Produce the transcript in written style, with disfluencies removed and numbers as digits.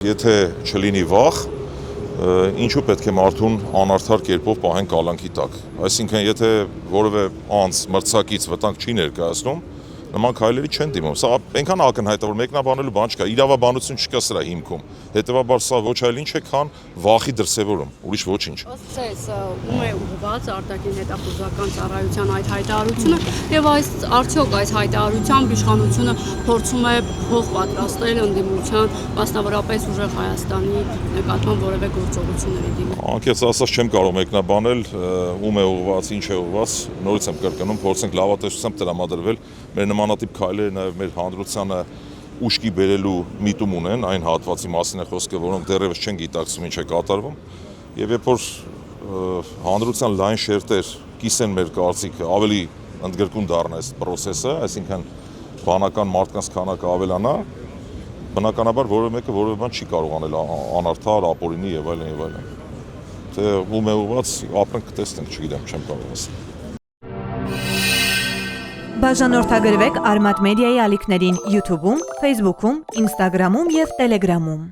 Եթե չլինի վախ, ինչու պետք է մարդուն անարդար կերպով պահեն կալանքի տակ։ Այսինքն, եթե որևէ անձ մրցակից վտանգ չի ներկայացնում, նման քայլերի չեն դիմում։ Սա այնքան ակնհայտ է, որ մեկնաբանելու բան չկա, իրավաբանություն չկա սրա հիմքում։ Հետևաբար սա ոչ այլ ինչ է, քան վախի դրսևորում, ուրիշ ոչինչ։ Ըստ ձեզ, ում է ուղղված արտաքին հետախուզական ծառայության այդ հայտարարությունը եւ արդյոք այս հայտարարությամբ իշխանությունը փորձում է փող պատրաստել ընդդիմության, մասնավորապես ուժեղ Հայաստանի նկատմամբ որևէ գործողությունների դիմաց։ Անկեղծ ասած չեմ կարող մեկնաբանել, ում է ուղղված, ինչ է ուղղված, նորից եմ կրկնում, փորձենք լավատեսությամբ տրամադրվել, մեր նմանատիպ քայլերը նաեւ մեր հանրությանը ուշքի բերելու միտում ունեն, այն հատվածի մասին է խոսքը, որոնք դեռևս չեն գիտակցում ինչ է կատարվում, եւ երբ որ հանրության լայն շերտեր կիսեն մեր կարծիքը, ավելի ընդգրկուն դառնա այս process-ը, այսինքն բանական մարդկանց քանակը ավելանա, բնականաբար որևէ մեկը որևէ բան չի կարող անել անարդար, ապօրինի եւ այլն եւ այլն։ Թե ում է ուղղված, ապրենք կտեսնենք, չգիտեմ, չեմ կարող ասել։ Բաժանորդագրվեք Արմատ մեդիայի ալիքներին YouTube-ում, Facebook-ում, Instagram-ում եւ Telegram-ում։